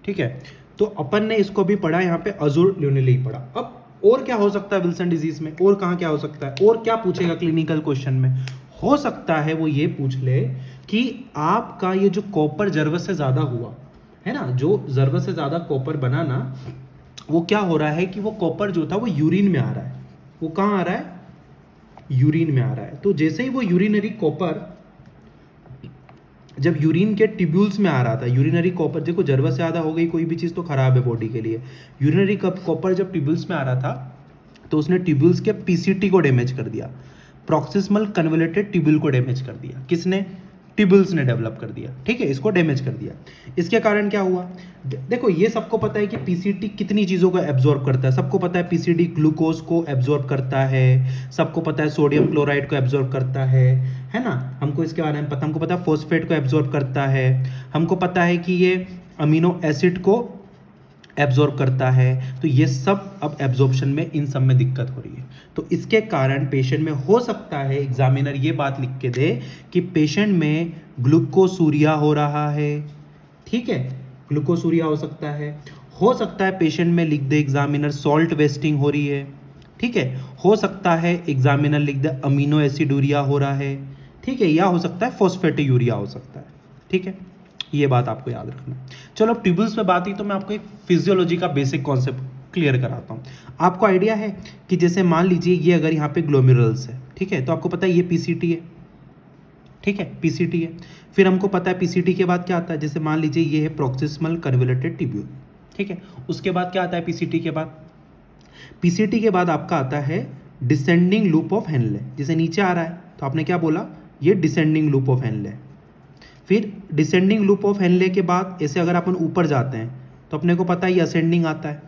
ठीक है, तो अपन ने इसको भी पढ़ा, यहाँ पे अजूर ल्यूनिली पढ़ा। अब और क्या हो सकता है विल्सन डिजीज में, और कहाँ क्या हो सकता है, और क्या पूछेगा क्लिनिकल क्वेश्चन में, हो सकता है वो ये पूछ ले कि आपका ये जो कॉपर जरूरत से ज्यादा हुआ है ना, जो जरूरत से ज्यादा कॉपर बना ना, वो क्या हो रहा है कि वो कॉपर जो था वो यूरिन में आ रहा है। वो कहाँ आ रहा है, यूरिन में आ रहा है। तो जैसे ही वो यूरिनरी कॉपर जब यूरिन के ट्यूब्यूल्स में आ रहा था, यूरिनरी कॉपर, देखो जरूरत से ज़्यादा हो गई कोई भी चीज़ तो खराब है बॉडी के लिए। यूरिनरी कॉपर जब ट्यूब्यूल्स में आ रहा था तो उसने ट्यूब्यूल्स के पीसीटी को डैमेज कर दिया, प्रॉक्सिमल कन्वोल्यूटेड ट्यूब्यूल को डैमेज कर दिया। किसने, ट्यूब्यूल्स ने डेवलप कर दिया, ठीक है, इसको डैमेज कर दिया। इसके कारण क्या हुआ, देखो ये सबको पता है कि पीसीटी कितनी चीज़ों को एब्जॉर्ब करता है। सबको पता है पीसीटी ग्लूकोज को एब्जॉर्ब करता है, सबको पता है सोडियम क्लोराइड को एब्जॉर्ब करता है ना, हमको इसके बारे में पता, हमको पता है फॉस्फेट को एब्जॉर्ब करता है, हमको पता है कि ये अमीनो एसिड को एब्जॉर्ब करता है। तो ये सब अब एब्जॉर्प्शन में इन सब में दिक्कत हो रही है। तो इसके कारण पेशेंट में हो सकता है एग्जामिनर ये बात लिख के दे कि पेशेंट में ग्लूकोसूरिया हो रहा है, ठीक है, ग्लूकोसूरिया हो सकता है पेशेंट में लिख दे एग्जामिनर सॉल्ट वेस्टिंग हो रही है, ठीक है, हो सकता है एग्जामिनर लिख दे अमीनो एसिडूरिया हो रहा है, ठीक है, या हो सकता है फॉस्फेटियूरिया हो सकता है, ठीक है, ये बात आपको याद रखना है। चलो अब ट्यूब्यूल्स पे बात ही, तो मैं आपको एक फिजियोलॉजी का बेसिक कॉन्सेप्ट क्लियर कराता हूँ। आपको आइडिया है कि जैसे मान लीजिए ये अगर यहाँ पे ग्लोमेरुल्स है, ठीक है, तो आपको पता है ये पीसीटी है, ठीक है, पीसीटी है। फिर हमको पता है पीसीटी के बाद क्या आता है, जैसे मान लीजिए ये है प्रॉक्सिमल कन्वोल्यूटेड ट्यूब्यूल, ठीक है, उसके बाद क्या आता है पीसीटी के बाद, पीसीटी के बाद आपका आता है डिसेंडिंग लूप ऑफ हेनले। जैसे नीचे आ रहा है तो आपने क्या बोला, ये डिसेंडिंग लूप ऑफ हेनले। फिर डिसेंडिंग लूप ऑफ हेनले के बाद ऐसे अगर अपन ऊपर जाते हैं तो अपने को पता है ये असेंडिंग आता है,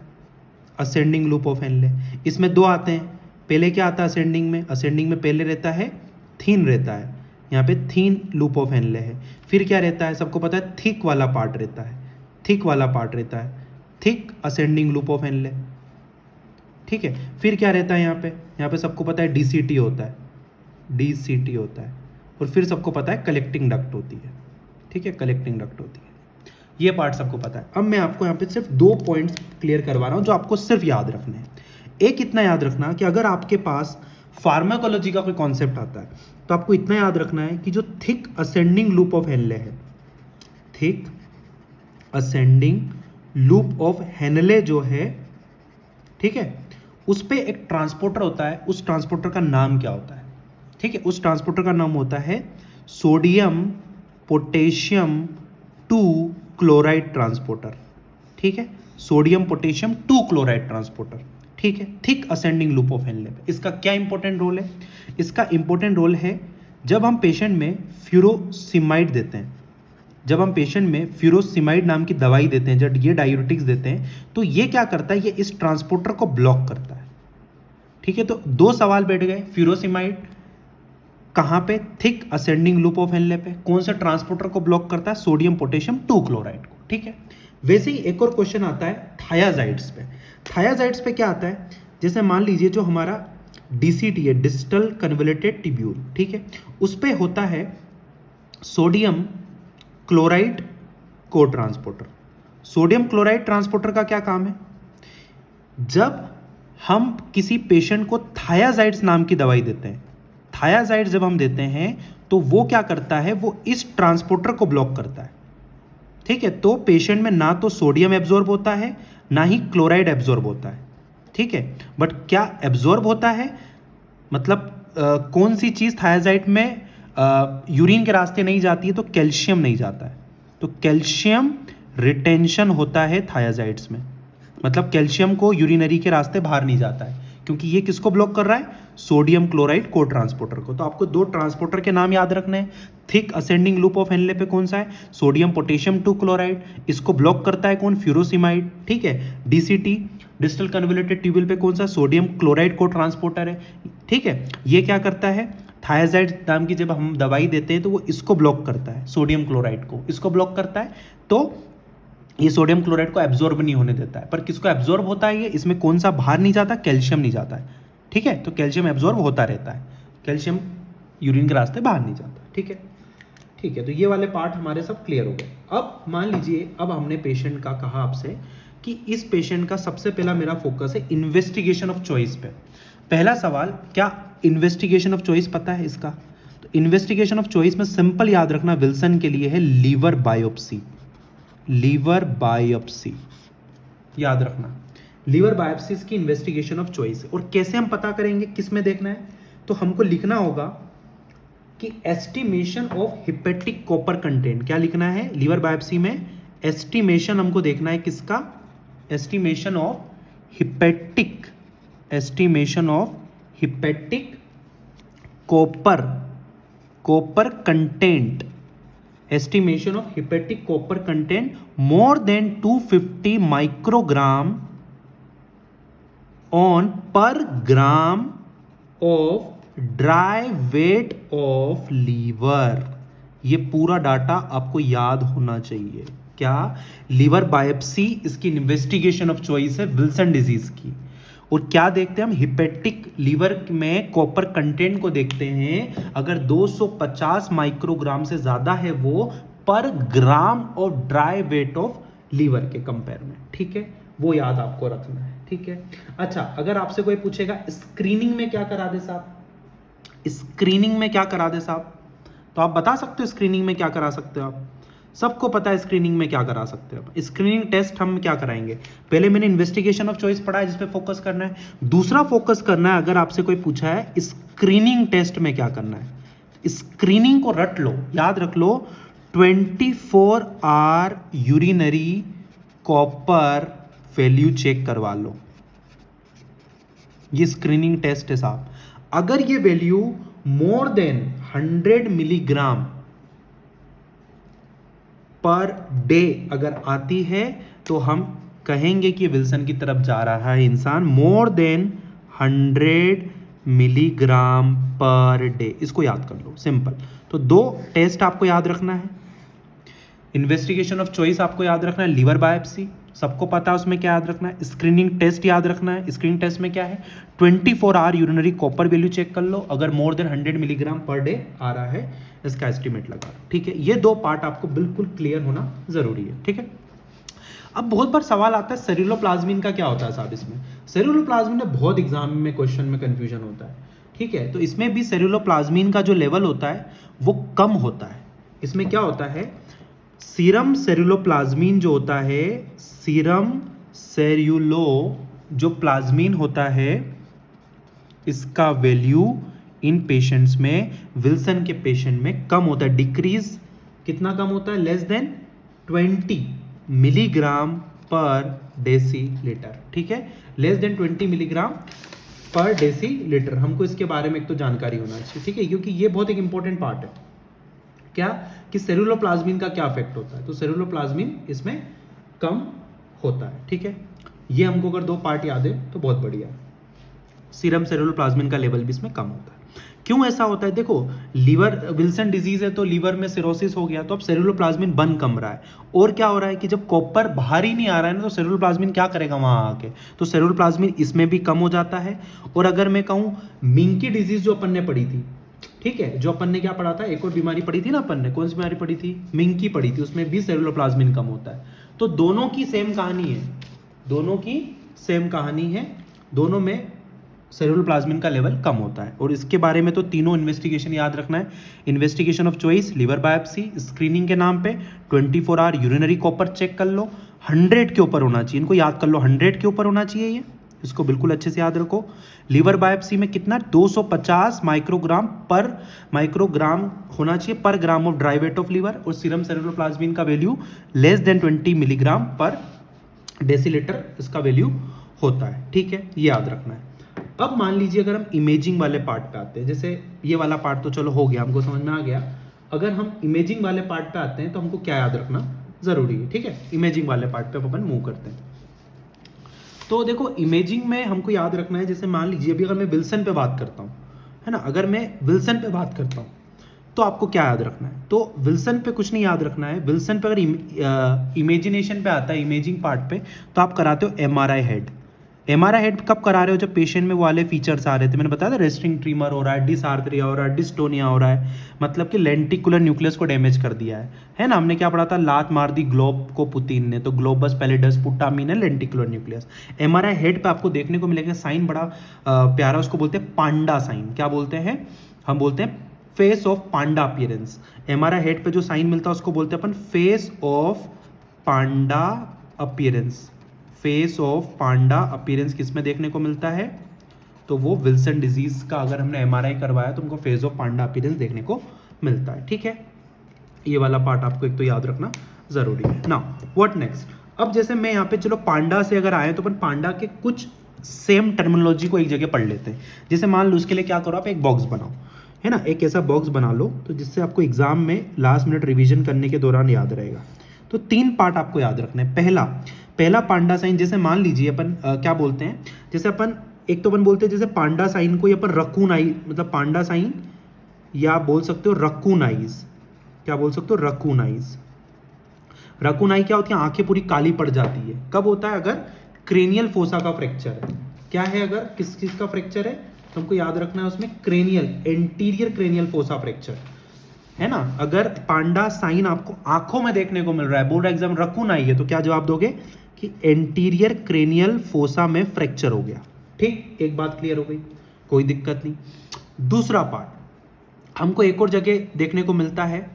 असेंडिंग लूप ऑफ हेनले। इसमें दो आते हैं, पहले क्या आता है असेंडिंग में, असेंडिंग में पहले रहता है थीन रहता है, यहाँ पे थीन लूप ऑफ हेनले है। फिर क्या रहता है, सबको पता है थिक वाला पार्ट रहता है, थिक वाला पार्ट रहता है, thick ascending loop of Henley, ठीक है। फिर क्या रहता है यहाँ पे सबको पता है डीसीटी होता है, डीसीटी होता है। और फिर सबको पता है कलेक्टिंग डक्ट होती है, ठीक है, कलेक्टिंग डक्ट होती है। ये पार्ट सबको पता है। अब मैं आपको यहाँ पे सिर्फ 2 पॉइंट्स क्लियर करवा रहा हूँ जो आपको सिर्फ याद रखने हैं। एक इतना याद रखना कि अगर आपके पास फार्माकोलॉजी का कोई कॉन्सेप्ट आता है तो आपको इतना याद रखना है कि जो thick ascending loop of Henle है, thick ascending loop of Henle जो है, ठीक है, उस पर एक ट्रांसपोर्टर होता है। उस ट्रांसपोर्टर का नाम क्या होता है, ठीक है, उस ट्रांसपोर्टर का नाम होता है सोडियम पोटेशियम 2 क्लोराइड ट्रांसपोर्टर, ठीक है, सोडियम पोटेशियम 2 क्लोराइड ट्रांसपोर्टर, ठीक है, thick ascending loop of Henley. इसका क्या इंपॉर्टेंट रोल है, इसका इंपॉर्टेंट रोल है जब हम पेशेंट में फ्यूरोसिमाइड देते हैं, जब हम पेशेंट में फ्यूरोसिमाइड नाम की दवाई देते हैं, जब ये डायूरेटिक्स देते हैं, तो ये क्या करता है, ये इस ट्रांसपोर्टर को ब्लॉक करता है, ठीक है। तो 2 सवाल बैठ गए, फ्यूरोसिमाइड कहाँ पे, thick ascending loop of Henley पे, कौन सा ट्रांसपोर्टर को ब्लॉक करता है, सोडियम पोटेशियम 2 क्लोराइड को, ठीक है। वैसे ही एक और क्वेश्चन आता है थायाजाइड्स पे। थायाजाइड्स पे क्या आता है, जैसे मान लीजिए जो हमारा डीसीटी है, डिस्टल कन्वोल्यूटेड ट्यूब्यूल, ठीक है, उस पे होता है सोडियम क्लोराइड को ट्रांसपोर्टर। सोडियम क्लोराइड ट्रांसपोर्टर का क्या काम है, जब हम किसी पेशेंट को थायाजाइड्स नाम की दवाई देते हैं, थायाजाइड जब हम देते हैं तो वो क्या करता है, वो इस ट्रांसपोर्टर को ब्लॉक करता है, ठीक है। तो पेशेंट में ना तो सोडियम एब्जॉर्ब होता है ना ही क्लोराइड एब्जॉर्ब होता है, ठीक है। बट क्या एब्जॉर्ब होता है, मतलब कौन सी चीज़ थायाजाइड में यूरिन के रास्ते नहीं जाती है, तो कैल्शियम नहीं जाता है, तो कैल्शियम रिटेंशन होता है थायाजाइड्स में, मतलब कैल्शियम को यूरिनरी के रास्ते बाहर नहीं जाता है, क्योंकि ये किसको ब्लॉक कर रहा है, सोडियम क्लोराइड को ट्रांसपोर्टर को। तो आपको 2 ट्रांसपोर्टर के नाम याद रखने हैं। Thick ascending loop of Henley पे कौन सा है, सोडियम पोटेशियम 2 क्लोराइड, इसको ब्लॉक करता है कौन, फ्यूरोसिमाइड, ठीक है। डीसीटी डिस्टल कन्वोल्यूटेड ट्यूब्यूल पे कौन सा, सोडियम क्लोराइड को ट्रांसपोर्टर है, ठीक है। ये क्या करता है, थायाजाइड नाम की जब हम दवाई देते हैं तो वो इसको ब्लॉक करता है, सोडियम क्लोराइड को इसको ब्लॉक करता है, तो ये सोडियम क्लोराइड को एब्जॉर्ब नहीं होने देता है। पर किसको एब्जॉर्ब होता है, ये इसमें कौन सा बाहर नहीं जाता, कैल्शियम नहीं जाता है, ठीक है। तो कैल्शियम एब्जॉर्ब होता रहता है, कैल्शियम यूरिन के रास्ते बाहर नहीं जाता, ठीक है। ठीक है, तो ये वाले पार्ट हमारे सब क्लियर हो गए। अब मान लीजिए, अब हमने पेशेंट का कहा आपसे कि इस पेशेंट का सबसे पहला मेरा फोकस है इन्वेस्टिगेशन ऑफ चॉइस पे। पहला सवाल, क्या इन्वेस्टिगेशन ऑफ चॉइस पता है इसका? तो इन्वेस्टिगेशन ऑफ चॉइस में सिंपल याद रखना विल्सन के लिए है लीवर बायोप्सी। लीवर बायोप्सी याद रखना, लीवर बायोप्सीज की इन्वेस्टिगेशन ऑफ चॉइस। और कैसे हम पता करेंगे, किस में देखना है? तो हमको लिखना होगा कि estimation of hepatic copper content. क्या लिखना है लीवर बायोप्सी में? एस्टिमेशन हमको देखना है किसका? Estimation of hepatic, estimation of hepatic copper, copper content, estimation of hepatic copper content more than 250 microgram on per gram of dry weight of liver। ये पूरा डाटा आपको याद होना चाहिए। क्या? लीवर बायोप्सी इसकी इन्वेस्टिगेशन ऑफ चॉइस है Wilson disease की। और क्या देखते हैं हम? हिपेटिक लीवर में कॉपर कंटेंट को देखते हैं। अगर 250 माइक्रोग्राम से ज्यादा है वो पर ग्राम और ड्राई वेट ऑफ लीवर के कंपेयर में, ठीक है, वो याद आपको रखना है, ठीक है। अच्छा, अगर आपसे कोई पूछेगा स्क्रीनिंग में क्या करा दे साहब, स्क्रीनिंग में क्या करा दे साहब, तो आप बता सकते हो स्क्रीनिंग में क्या करा सकते हो आप? सबको पता है स्क्रीनिंग में क्या करा सकते हो आप। स्क्रीनिंग टेस्ट हम क्या कराएंगे? पहले मैंने इन्वेस्टिगेशन ऑफ चॉइस पढ़ा है जिस पे फोकस करना है। दूसरा फोकस करना है, अगर आपसे कोई पूछा है स्क्रीनिंग टेस्ट में क्या करना है, स्क्रीनिंग को रट लो, याद रख लो, 24 hour urinary copper value check करवा लो। ये स्क्रीनिंग टेस्ट है साहब। अगर ये value more than 100 milligram per day अगर आती है तो हम कहेंगे कि विल्सन की तरफ जा रहा है इंसान। मोर देन 100 मिलीग्राम पर डे, इसको याद कर लो, सिंपल। तो दो टेस्ट आपको याद रखना है, इन्वेस्टिगेशन ऑफ चॉइस आपको याद रखना है, लीवर बायोप्सी सबको पता है उसमें क्या याद रखना है, स्क्रीनिंग टेस्ट याद रखना है। स्क्रीनिंग टेस्ट में क्या है? 24 hour urinary copper value check कर लो, अगर more than 100 milligram per day आ रहा है इसका एस्टिमेट लगा लो, ठीक है। ये दो पार्ट आपको बिल्कुल क्लियर होना जरूरी है, ठीक है। अब बहुत बार सवाल आता है सेरुलोप्लाज्मिन का क्या होता है साहब? इसमें सेरुलोप्लाज्मिन में बहुत एग्जाम में क्वेश्चन में कंफ्यूजन होता है, ठीक है। तो इसमें भी सेरुलोप्लाज्मिन का जो लेवल होता है वो कम होता है। इसमें क्या होता है? सीरम सेरुलोप्लाज्मिन जो होता है, सीरम सेरुलो जो प्लाज्मिन होता है, इसका वैल्यू इन पेशेंट्स में, विल्सन के पेशेंट में कम होता है। डिक्रीज कितना कम होता है? Less than 20 milligram per decilitre, ठीक है, less than 20 milligram per decilitre. हमको इसके बारे में एक तो जानकारी होना चाहिए, ठीक है, क्योंकि ये बहुत एक इंपॉर्टेंट पार्ट है। क्या कि सेरुलोप्लाज्मिन का क्या इफेक्ट होता है? तो सेरुलोप्लाज्मिन इसमें कम होता है, ठीक है। ये हमको अगर दो पार्ट याद है तो बहुत बढ़िया। सीरम सेरुलोप्लाज्मिन का लेवल भी इसमें कम होता है। क्यों ऐसा होता है? देखो, लीवर विल्सन डिजीज है तो लीवर में सिरोसिस हो गया, तो अब सेरुलोप्लाज्मिन बन कम रहा है। और क्या हो रहा है कि जब कॉपर बाहर ही नहीं आ रहा है ना, तो सेरुलोप्लाज्मिन क्या करेगा वहां आके? तो सेरुलोप्लाज्मिन इसमें भी कम हो जाता है। और अगर मैं कहूँ मिंकी डिजीज जो अपन ने पढ़ी थी, ठीक है, जो अपन ने क्या पढ़ा था, एक और बीमारी पढ़ी थी ना अपन ने, कौन सी बीमारी पढ़ी थी? मिंकी पढ़ी थी, उसमें भी सेरुलोप्लाज्मिन कम होता है। तो दोनों की सेम कहानी है, दोनों की सेम कहानी है, दोनों में सेरुलोप्लाज्मिन का लेवल कम होता है। और इसके बारे में तो तीनों इन्वेस्टिगेशन याद रखना है। Investigation of choice liver biopsy, screening के नाम पे 24 आवर यूरिनरी कॉपर चेक कर लो, 100 के ऊपर होना चाहिए, इनको याद कर लो, 100 के ऊपर होना चाहिए, ये इसको बिल्कुल अच्छे से याद रखो। लीवर बायोप्सी में कितना? 250 माइक्रोग्राम होना चाहिए per gram of dry weight of liver. और सीरम सेरुलोप्लाज्मिन का value less than 20 milligram per decilitre इसका वैल्यू होता है, ठीक है, ये याद रखना है। अब मान लीजिए अगर हम इमेजिंग वाले पार्ट पे आते हैं, जैसे ये वाला पार्ट तो चलो हो गया, हमको समझ में आ गया। अगर हम इमेजिंग वाले पार्ट पे आते हैं तो हमको क्या याद रखना जरूरी है, ठीक है। इमेजिंग वाले पार्ट पे अपन मूव करते हैं। तो देखो, इमेजिंग में हमको याद रखना है, जैसे मान लीजिए अभी अगर मैं विल्सन पे बात करता हूँ, है ना, अगर मैं विल्सन पे बात करता हूँ तो आपको क्या याद रखना है? तो विल्सन पे कुछ नहीं याद रखना है। विल्सन पे अगर इमेजिनेशन पे आता है, इमेजिंग पार्ट पे, तो आप कराते हो MRI हेड। एमआरआई हेड कब करा रहे हो? जब पेशेंट में वो वाले फीचर्स आ रहे थे, मैंने बताया था रेस्टिंग ट्रीमर हो रहा है, डिसआर्थरिया हो रहा है, डिस्टोनिया हो रहा है, मतलब कि लेंटिकुलर न्यूक्लियस को डैमेज कर दिया है ना। हमने क्या पढ़ा था? लात मार दी ग्लोब को पुतीन ने, तो ग्लोबस पैलिडस पुट्टामीन है लेंटिकुलर न्यूक्लियस। एमआरआई हेड पे आपको देखने को मिलेगा साइन बड़ा प्यारा, उसको बोलते हैं पांडा साइन। क्या बोलते हैं? हम बोलते हैं face of panda appearance. MRI head पे जो साइन मिलता है उसको बोलते हैं अपन face of panda appearance. Face of panda appearance किस में देखने को मिलता है? तो वो विल्सन डिजीज का अगर हमने एमआरआई करवाया तो उनको फेस ऑफ पांडा अपीयरेंस देखने को मिलता है। ठीक है, ये वाला पार्ट आपको एक तो याद रखना जरूरी है। Now what next? अब जैसे मैं यहाँ पे, चलो पांडा से अगर आए तो अपन पांडा के कुछ सेम टर्मिनोलॉजी को एक जगह पढ़ लेते हैं। जैसे मान लो उसके लिए क्या करो, आप एक बॉक्स बनाओ, है ना, एक ऐसा बॉक्स बना लो तो जिससे आपको एग्जाम में लास्ट मिनट रिवीजन करने के दौरान याद रहेगा। तो 3 पार्ट आपको याद रखना है। पहला पांडा साइन, जैसे मान लीजिए अपन क्या बोलते हैं, जैसे अपन एक तो अपन बोलते हैं जैसे पांडा साइन को अपन रकून आई, मतलब पांडा साइन, या आप बोल सकते हो रकून आइज। क्या बोल सकते हो? Raccoon eyes. रकून आई क्या होती है? आंखें पूरी काली पड़ जाती है। कब होता है? अगर क्रेनियल फोसा का फ्रैक्चर है। क्या है? अगर किस चीज का फ्रैक्चर है तो हमको याद रखना है उसमें cranial, anterior cranial fossa fracture, है ना। अगर पांडा साइन आपको आंखों में देखने को मिल रहा है, बोर्ड एग्जाम रकून आई है, तो क्या जवाब दोगे? कि एंटीरियर क्रेनियल फोसा में फ्रैक्चर हो गया। ठीक, एक बात क्लियर हो गई, कोई दिक्कत नहीं। दूसरा पार्ट हमको एक और जगह देखने को मिलता है,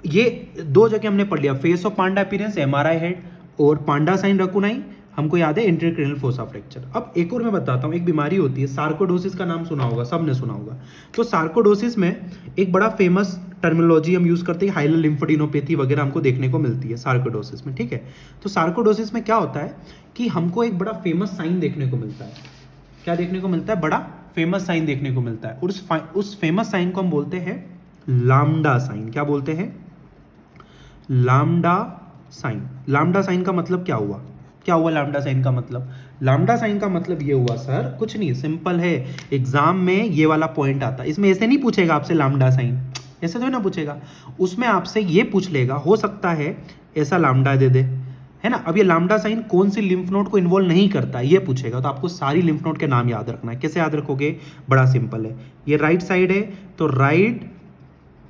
ये 2 जगह हमने पढ़ लिया, face of panda appearance MRI head और पांडा साइन रकुनाई, हमको याद है एंटीरियर क्रेनियल फोसा फ्रैक्चर। अब एक और मैं बताता हूँ, एक बीमारी होती है सार्कोडोसिस, का नाम सुना होगा, सबने सुना होगा। तो सार्कोडोसिस में एक बड़ा फेमस टर्मिनोलॉजी हम यूज करते हैं, हाइलर लिम्फोडिनोपैथी वगैरह हमको देखने को मिलती है सार्कोडोसिस में। ठीक है, तो सार्कोडोसिस में क्या होता है कि हमको एक बड़ा फेमस साइन देखने को मिलता है। क्या देखने को मिलता है? बड़ा फेमस साइन देखने को मिलता है, और उस फेमस साइन को हम बोलते हैं लाम्डा साइन। क्या बोलते हैं? Lambda sign. लाम्डा साइन का मतलब क्या हुआ? क्या हुआ लाम्डा साइन का मतलब? लाम्डा साइन का मतलब ये हुआ सर, कुछ नहीं, सिंपल है। एग्जाम में ये वाला पॉइंट आता है, इसमें ऐसे नहीं पूछेगा आपसे लाम्डा साइन, ऐसे तो ना पूछेगा, उसमें आपसे ये पूछ लेगा, हो सकता है ऐसा लाम्डा दे दे, है ना। अब ये लाम्डा साइन कौन सी लिम्फ नोड को इन्वॉल्व नहीं करता है ये पूछेगा, तो आपको सारी लिम्फ नोड के नाम याद रखना है। कैसे याद रखोगे? बड़ा सिंपल है, ये राइट साइड है तो राइट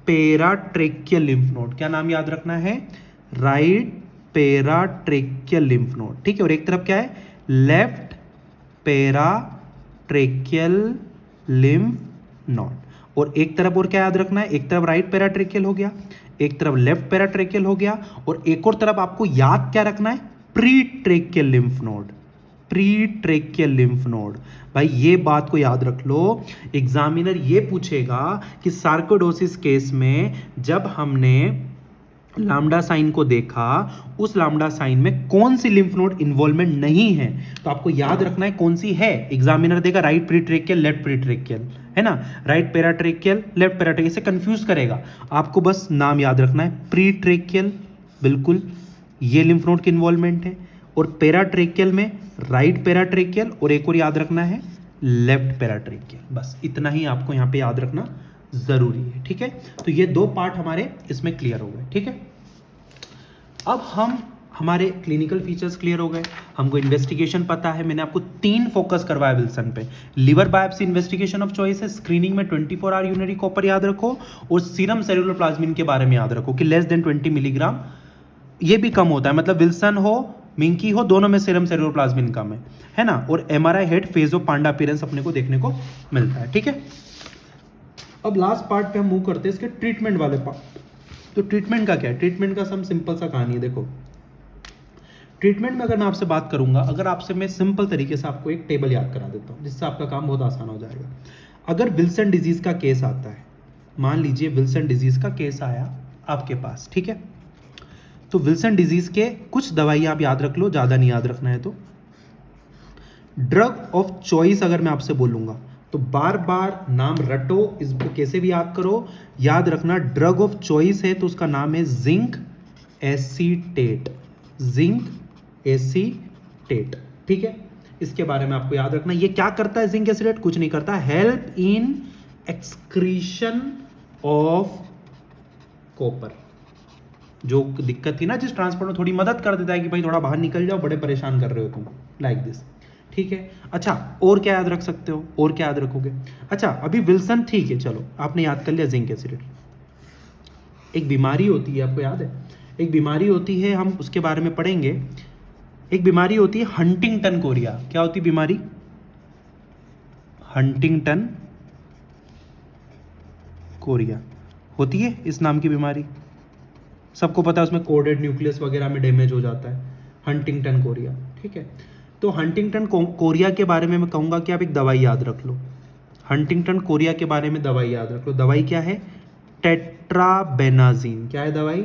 पेराट्रेकियल लिम्फ नोड, क्या नाम याद रखना है? Right paratracheal lymph node. ठीक है, और एक तरफ क्या है? Left paratracheal lymph node. और एक तरफ और क्या याद रखना है? एक तरफ राइट पेराट्रेकियल हो गया, एक तरफ लेफ्ट पेराट्रेकियल हो गया, और एक और तरफ आपको याद क्या रखना है? Pre tracheal lymph node. Pre tracheal lymph node, भाई ये बात को याद रख लो। एग्जामिनर ये पूछेगा कि सार्कोडोसिस केस में जब हमने लाम्डा साइन को देखा, उस लाम्डा साइन में कौन सी लिम्फ नोड इन्वॉल्वमेंट नहीं है, तो आपको याद रखना है कौन सी है। एग्जामिनर देगा राइट प्रीट्रेकियल, लेफ्ट प्रीट्रेकियल, है ना, राइट पेराट्रेकियल, लेफ्ट पेराट्रेकियल, इसे कंफ्यूज करेगा। आपको बस नाम याद रखना है, प्रीट्रेकियल बिल्कुल ये लिम्फ नोड की इन्वॉल्वमेंट है, और पेराट्रेकियल में राइट पेराट्रेकियल, और एक और याद रखना है लेफ्ट पेराट्रेकियल। बस इतना ही आपको यहाँ पे याद रखना जरूरी है। ठीक है, तो ये 2 पार्ट हमारे इसमें क्लियर हो गए। ठीक है, अब हम हमारे क्लिनिकल फीचर्स क्लियर हो गए, हमको इन्वेस्टिगेशन पता है, मैंने आपको 3 फोकस करवाया विल्सन पे। Liver biopsy investigation of choice है, स्क्रीनिंग में 24 आवर यूरिनरी कॉपर याद रखो, और सीरम सेलुलर प्लाज्मिन के बारे में याद रखो कि लेस देन 20 मिलीग्राम, ये भी कम होता है, मतलब विल्सन हो मिंकी हो, दोनों में सीरम सेलुलर प्लाज्मिन कम है ना। और MRI head phase of panda appearance अपने को देखने को मिलता है। ठीक है, अब लास्ट पार्ट पे हम मूव करते हैं इसके ट्रीटमेंट वाले पार्ट। तो ट्रीटमेंट का क्या है? ट्रीटमेंट का सब सिंपल सा कहानी है। देखो, ट्रीटमेंट में अगर मैं आपसे बात करूंगा, अगर आपसे मैं सिंपल तरीके से आपको एक टेबल याद करा देता हूं जिससे आपका काम बहुत आसान हो जाएगा। अगर विल्सन डिजीज का केस आता है, मान लीजिए विल्सन डिजीज का केस आया आपके पास, ठीक है, तो विल्सन डिजीज के कुछ दवाई आप याद रख लो, ज्यादा नहीं याद रखना है। तो ड्रग ऑफ चॉइस अगर मैं आपसे बोलूंगा तो बार बार नाम रटो, इसको कैसे भी याद करो, याद रखना ड्रग ऑफ चॉइस है तो उसका नाम है जिंक एसीटेट। जिंक एसीटेट, ठीक है, इसके बारे में आपको याद रखना। ये क्या करता है जिंक एसीटेट? कुछ नहीं करता, help in excretion of copper. जो दिक्कत थी ना जिस ट्रांसपोर्ट में, थोड़ी मदद कर देता है कि भाई थोड़ा बाहर निकल जाओ, बड़े परेशान कर रहे हो तुम, लाइक दिस। ठीक है। अच्छा, और क्या याद रख सकते हो, और क्या याद रखोगे? अच्छा, अभी विल्सन ठीक है, चलो आपने याद कर लिया जिंक एसिड। एक बीमारी होती है, आपको याद है, एक बीमारी होती है, हम उसके बारे में पढ़ेंगे। एक बीमारी होती है हंटिंगटन कोरिया। क्या होती है बीमारी? हंटिंगटन कोरिया होती है इस नाम की बीमारी। सबको पता है, उसमें कोडेड न्यूक्लियस वगैरह में डैमेज हो जाता है, हंटिंगटन कोरिया। ठीक है, तो हंटिंगटन कोरिया के बारे में मैं कहूँगा कि आप एक दवाई याद रख लो। हंटिंगटन कोरिया के बारे में दवाई याद रख लो। दवाई क्या है? टेट्राबेनाजिन। क्या है दवाई?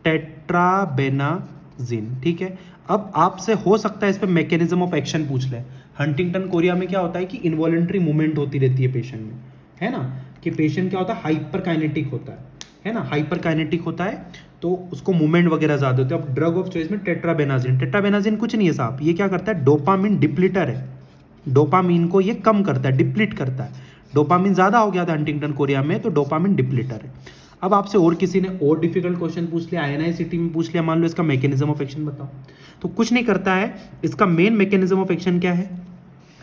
टेट्राबेनाजिन। ठीक है, अब आपसे हो सकता है इस पर मैकेनिज्म ऑफ एक्शन पूछ ले। हंटिंगटन कोरिया में क्या होता है कि इनवॉलेंट्री मूवमेंट होती रहती है पेशेंट में, है ना, कि पेशेंट क्या होता है, हाइपर काइनेटिक होता है ना, हाइपर काइनेटिक होता है, तो उसको मूवमेंट वगैरह ज़्यादा होते हैं। अब ड्रग ऑफ चॉइस में टेट्राबेनाजिन। टेट्राबेनाजिन कुछ नहीं है साहब, ये क्या करता है, डोपामिन डिप्लीटर है। डोपामिन को ये कम करता है, डिप्लीट करता है। डोपामिन ज़्यादा हो गया था हंटिंगटन कोरिया में, तो डोपामिन डिप्लीटर है। अब आपसे और किसी ने और डिफिकल्ट क्वेश्चन पूछ लिया, INI-CT में पूछ लिया, मान लो इसका मैकेनिज्म ऑफ एक्शन बताओ, तो कुछ नहीं करता है। इसका मेन मैकेनिज्म ऑफ एक्शन क्या है?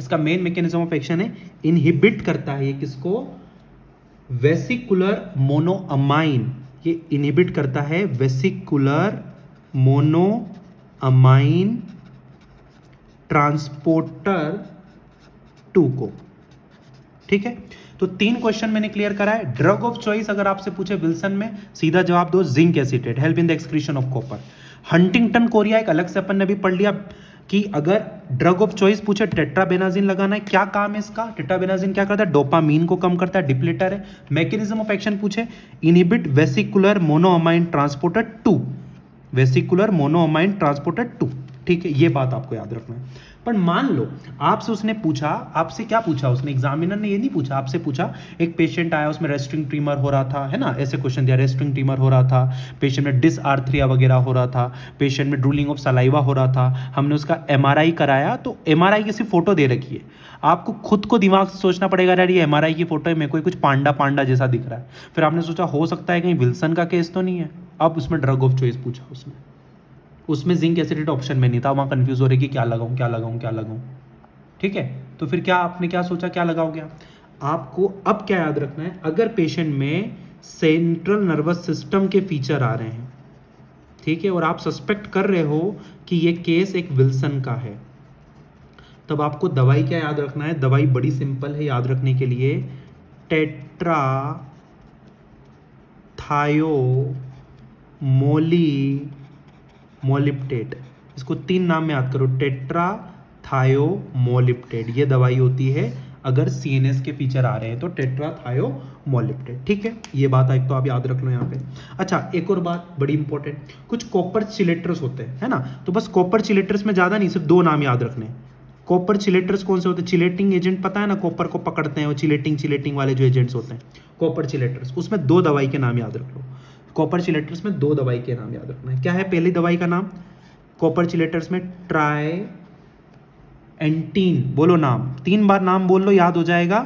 इसका मेन मैकेनिज्म ऑफ एक्शन है इनहिबिट करता है। ये किसको? Vesicular monoamine. ये इनहिबिट करता है वेसिकुलर मोनोअमाइन ट्रांसपोर्टर 2 को। ठीक है, तो 3 क्वेश्चन मैंने क्लियर करा है। ड्रग ऑफ चॉइस अगर आपसे पूछे विल्सन में, सीधा जवाब दो zinc acetate, help in the excretion of copper. Huntington Korea एक अलग से अपन ने भी पढ़ लिया कि अगर ड्रग ऑफ चॉइस पूछे टेट्राबेनाजिन लगाना है। क्या काम है इसका? टेट्राबेनाजिन क्या करता है? डोपामीन को कम करता है, डिप्लीटर है। मैकेनिज्म ऑफ एक्शन पूछे, inhibit vesicular monoamine transporter 2, vesicular monoamine transporter 2। ठीक है, ये बात आपको याद रखना है। पर मान लो आपसे उसने पूछा, आपसे क्या पूछा उसने, एग्जामिनर ने ये नहीं पूछा, आपसे पूछा एक पेशेंट आया, उसमें रेस्टिंग ट्रीमर हो रहा था, है ना, ऐसे क्वेश्चन दिया, रेस्टिंग ट्रीमर हो रहा था, पेशेंट में डिसआर्थरिया वगैरह हो रहा था, पेशेंट में ड्रूलिंग ऑफ सलाइवा हो रहा था, हमने उसका MRI कराया, तो MRI की सिर्फ फोटो दे रखी है। आपको खुद को दिमाग से सोचना पड़ेगा, यार ये MRI की फोटो है, मेरे को कुछ पांडा पांडा जैसा दिख रहा है। फिर आपने सोचा हो सकता है कहीं विल्सन का केस तो नहीं है। अब उसमें ड्रग ऑफ चॉइस पूछा उसमें जिंक एसिडेट ऑप्शन में नहीं था, वहाँ कंफ्यूज हो रही कि क्या लगाऊं क्या लगाऊं क्या लगाऊं। ठीक है, तो फिर क्या आपने क्या सोचा, क्या लगाओगे आप? आपको अब क्या याद रखना है, अगर पेशेंट में सेंट्रल नर्वस सिस्टम के फीचर आ रहे हैं, ठीक है, और आप सस्पेक्ट कर रहे हो कि ये केस एक विल्सन का है, तब आपको दवाई क्या याद रखना है? दवाई बड़ी सिंपल है याद रखने के लिए, टेट्रा थायोमोलिप्टेट। इसको 3 नाम में याद करो, टेट्रा थायोमोलिप्टेट। ये दवाई होती है अगर CNS के फीचर आ रहे हैं तो टेट्रा थायोमोलिप्टेट। ठीक है, ये बात एक तो आप याद रख लो यहाँ पे। अच्छा, एक और बात बड़ी इंपॉर्टेंट, कुछ कॉपर चिलेटर्स होते हैं, है ना, तो बस कॉपर चिलेटर्स में ज़्यादा नहीं, सिर्फ 2 नाम याद रखने हैं। कॉपर चिलेटर्स कौन से होते हैं? चिलेटिंग एजेंट पता है ना, कॉपर को पकड़ते हैं वो चिलेटिंग वाले जो एजेंट्स होते हैं, कॉपर चिलेटर्स, उसमें 2 दवाई के नाम याद रख लो। कॉपर चिलेटर्स में 2 दवाई के नाम याद रखना है। क्या है पहली दवाई का नाम कॉपर चिलेटर्स में? ट्राई एंटीन। बोलो नाम, 3 बार नाम बोल लो, याद हो जाएगा।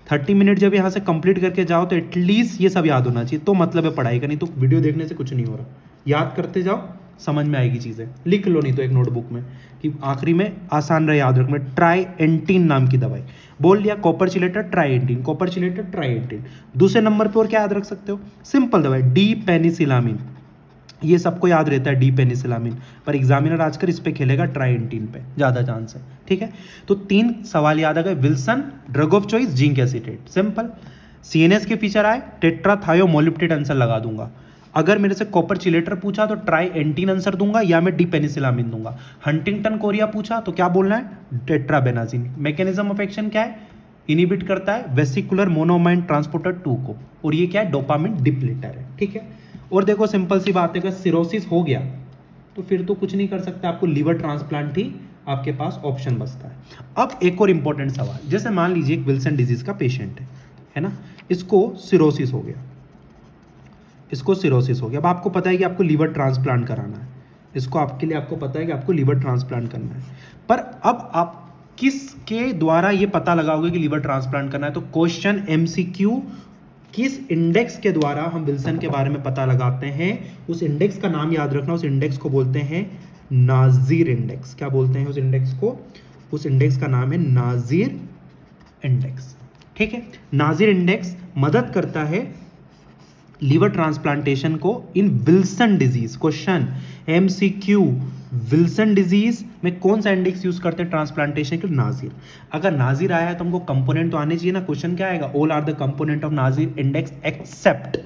30 मिनट जब यहाँ से कंप्लीट करके जाओ तो एटलीस्ट ये सब याद होना चाहिए, तो मतलब है पढ़ाई का, नहीं तो वीडियो देखने से कुछ नहीं हो रहा। याद करते जाओ, समझ में आएगी चीज़ें। लिख लो नहीं तो एक नोटबुक में, कि आखिरी में आसान रहे याद रखना। ट्राई एंटीन नाम की दवाई बोल लिया, copper chelator trientine, copper chelator trientine. दूसरे नंबर पर और क्या याद रख सकते हो? सिंपल दवाई डी पेनिसिलामिन। ये सबको याद रहता है डी पेनिसिलामिन, पर एग्जामिनर आजकल इस पे खेलेगा ट्राई एंटीन पे, ज़्यादा चांस है। ठीक है, तो 3 सवाल याद आ गए, Wilson, drug of choice, zinc acetate, simple. CNS के फीचर आए, टेट्राथायोमोलिप्टेट आंसर लगा दूंगा। अगर मेरे से कॉपर चिलेटर पूछा तो ट्राई एंटीन आंसर दूंगा, या मैं डी पेनिसिलामिन दूंगा। हंटिंगटन कोरिया पूछा तो क्या बोलना है? टेट्राबेनाजिन। मैकेनिज्म ऑफ एक्शन क्या है? इनहिबिट करता है वेसिकुलर मोनोअमाइन ट्रांसपोर्टर 2 को, और ये क्या है? डोपामिन डिप्लीटर है। ठीक है, और देखो सिंपल सी बात है, अगर सिरोसिस हो गया तो फिर तो कुछ नहीं कर सकते, आपको लीवर ट्रांसप्लांट ही आपके पास ऑप्शन बचता है। अब एक और इंपॉर्टेंट सवाल, जैसे मान लीजिए एक विल्सन डिजीज का पेशेंट है ना, इसको सिरोसिस हो गया, इसको सिरोसिस हो गया। अब आपको पता है कि आपको लीवर ट्रांसप्लांट कराना है, इसको आपके लिए आपको पता है कि आपको लीवर ट्रांसप्लांट करना है, पर अब आप किसके द्वारा ये पता लगाओगे कि लीवर ट्रांसप्लांट करना है? तो क्वेश्चन MCQ, किस इंडेक्स के द्वारा हम विल्सन के बारे में पता लगाते हैं? उस इंडेक्स का नाम याद रखना, उस इंडेक्स को बोलते हैं नाज़ीर इंडेक्स। क्या बोलते हैं उस इंडेक्स को? उस इंडेक्स का नाम है नाजिर इंडेक्स। ठीक है, नाजिर इंडेक्स मदद करता है लीवर ट्रांसप्लांटेशन को in Wilson disease. Question MCQ, Wilson disease में कौन सा इंडेक्स यूज करते हैं ट्रांसप्लांटेशन के लिए? नाजिर। अगर नाजिर आया है तो हमको कंपोनेंट तो आने चाहिए ना। क्वेश्चन क्या आएगा? All are the component of Nazer index except,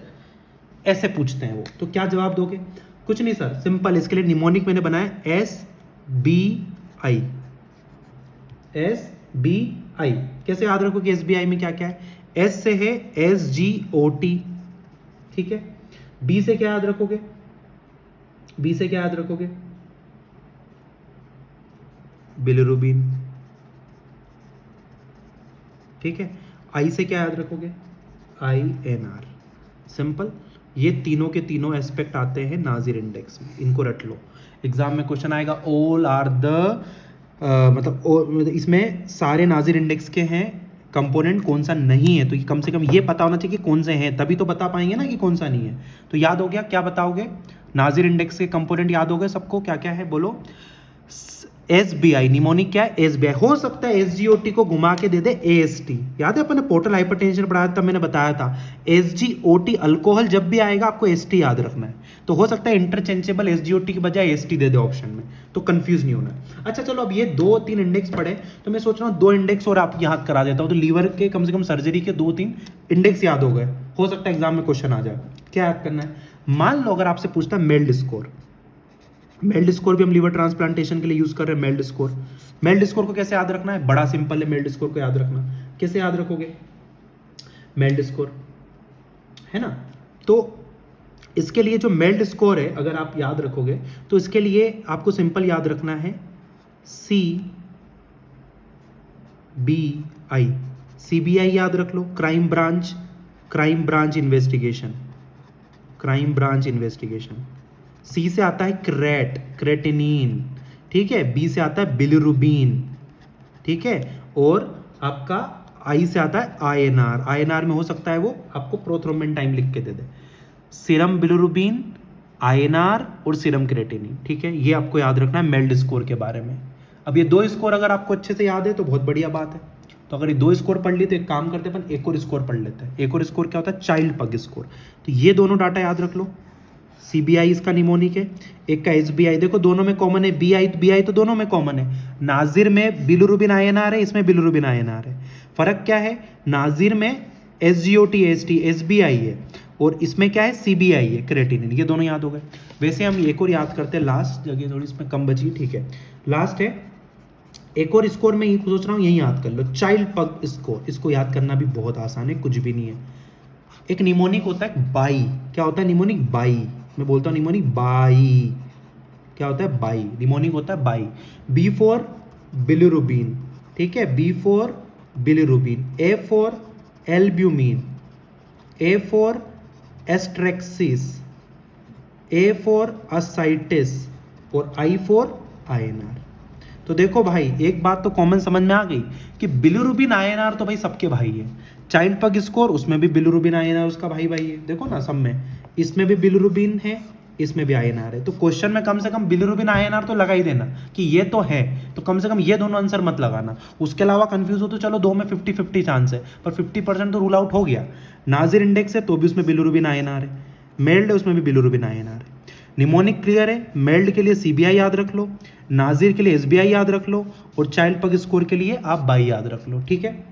ऐसे पूछते हैं वो। तो क्या जवाब दोगे? कुछ नहीं सर, सिंपल। इसके लिए निमोनिक मैंने बनाया SBI। SBI कैसे याद रखोगे? SBI में क्या क्या है? S से है SGOT, ठीक है। B से क्या याद रखोगे? B से क्या याद रखोगे? बिलिरुबिन, ठीक है। I से क्या याद रखोगे? INR। सिंपल। ये तीनों के तीनों एस्पेक्ट आते हैं नाजिर इंडेक्स में, इनको रट लो। एग्जाम में क्वेश्चन आएगा ऑल आर द मतलब इसमें सारे नाजिर इंडेक्स के हैं, कंपोनेंट कौन सा नहीं है, तो कम से कम ये पता होना चाहिए कि कौन से हैं, तभी तो बता पाएंगे ना कि कौन सा नहीं है। तो याद हो गया? क्या बताओगे? नाजिर इंडेक्स के कंपोनेंट याद हो गए सबको? क्या क्या है बोलो? SBI निमोनिक क्या है? SBI। हो सकता है SGOT को घुमा के दे दे AST। याद है अपन ने पोर्टल हाइपरटेंशन पढ़ाया था, मैंने बताया था SGOT अल्कोहल जब भी आएगा आपको ST याद रखना है। तो हो सकता है इंटरचेंजेबल SGOT की बजाय ST दे दे ऑप्शन में, तो कंफ्यूज नहीं होना। अच्छा चलो, अब ये 2-3 इंडेक्स पढ़े, तो मैं सोच रहा हूँ 2 इंडेक्स और आप याद करा देता हूँ, तो लीवर के कम से कम सर्जरी के 2-3 इंडेक्स याद हो गए। हो सकता है एग्जाम में क्वेश्चन आ जाए। क्या याद करना है? मान लो अगर आपसे पूछता है मेल्ड स्कोर। मेल्ड स्कोर भी हम लीवर ट्रांसप्लांटेशन के लिए यूज कर रहे हैं। मेल्ड स्कोर, मेल्ड स्कोर को कैसे याद रखना है? बड़ा सिंपल है मेल्ड स्कोर को याद रखना। कैसे याद रखोगे मेल्ड स्कोर, है ना? तो इसके लिए जो मेल्ड स्कोर है, अगर आप याद रखोगे तो इसके लिए आपको सिंपल याद रखना है CBI। CBI याद रख लो, crime branch investigation, crime branch investigation. C से आता है क्रेटिनिन, ठीक है। B से आता है बिलिरुबिन, ठीक है। और आपका I से आता है INR में हो सकता है वो आपको प्रोथ्रोम्बिन टाइम लिख के दे दे। सीरम बिलिरुबिन, INR और सीरम क्रेटिनिन, ठीक है। ये आपको याद रखना है मेल्ड स्कोर के बारे में। अब ये 2 स्कोर अगर आपको अच्छे से याद है तो बहुत बढ़िया बात है। तो अगर ये 2 स्कोर पढ़ लिए तो एक काम करते हैं अपन, एक और स्कोर पढ़ लेते हैं। एक और स्कोर क्या होता है? चाइल्ड पग स्कोर। तो ये दोनों डाटा याद रख लो। CBI इसका निमोनिक है, एक का SBI। देखो दोनों में कॉमन है, BI तो दोनों में कॉमन है। नाजिर में बिलिरुबिन INR है, इसमें बिलिरुबिन INR है। फर्क क्या है? नाजिर में SGOT AST SBI है, और इसमें क्या है? CBI है, क्रेटिनिन। ये दोनों याद हो गए। वैसे हम एक और याद करते हैं, लास्ट जगह थोड़ी इसमें कम बची, ठीक है। लास्ट है एक और स्कोर में सोच रहा हूँ यही याद कर लो, चाइल्ड पग स्कोर। इसको याद करना भी बहुत आसान है, कुछ भी नहीं है। एक निमोनिक होता है बाई। क्या होता है निमोनिक? बाई। मैं बोलता हूँ निमोनिक बाई। क्या होता है? बाई। निमोनिक होता है बाई। B फॉर बिलिरुबिन, ठीक है। B for bilirubin, A for albumin, A for asterixis, A for ascites और I फॉर INR। तो देखो भाई, एक बात तो कॉमन समझ में आ गई कि बिलिरुबिन INR तो भाई सबके भाई है। चाइल्ड पग स्कोर, उसमें भी बिलिरुबिन INR उसका भाई है। देखो ना सब में, इसमें भी बिलिरुबिन है, इसमें भी INR है। तो क्वेश्चन में कम से कम बिलिरुबिन INR तो लगा ही देना कि ये तो है, तो कम से कम ये दोनों आंसर मत लगाना। उसके अलावा कंफ्यूज हो तो चलो 2 में 50-50 चांस है, पर 50% तो रूल आउट हो गया। नाजिर इंडेक्स है तो भी उसमें बिलिरुबिन INR है, मेल्ड है उसमें भी बिलिरुबिन INR है। निमोनिक क्लियर है, मेल्ड के लिए CBI याद रख लो, नाजिर के लिए SBI याद रख लो, और चाइल्ड पग स्कोर के लिए आप बाई याद रख लो, ठीक है।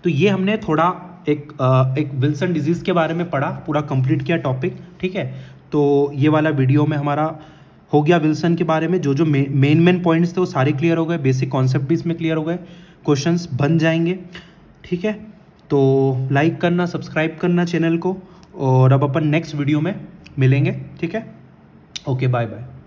तो ये हमने थोड़ा एक विल्सन डिजीज़ के बारे में पढ़ा, पूरा कंप्लीट किया टॉपिक, ठीक है। तो ये वाला वीडियो में हमारा हो गया विल्सन के बारे में। जो मेन पॉइंट्स थे वो सारे क्लियर हो गए, बेसिक कॉन्सेप्ट भी इसमें क्लियर हो गए, क्वेश्चंस बन जाएंगे, ठीक है। तो लाइक करना, सब्सक्राइब करना चैनल को, और अब अपन नेक्स्ट वीडियो में मिलेंगे, ठीक है। Okay, bye bye.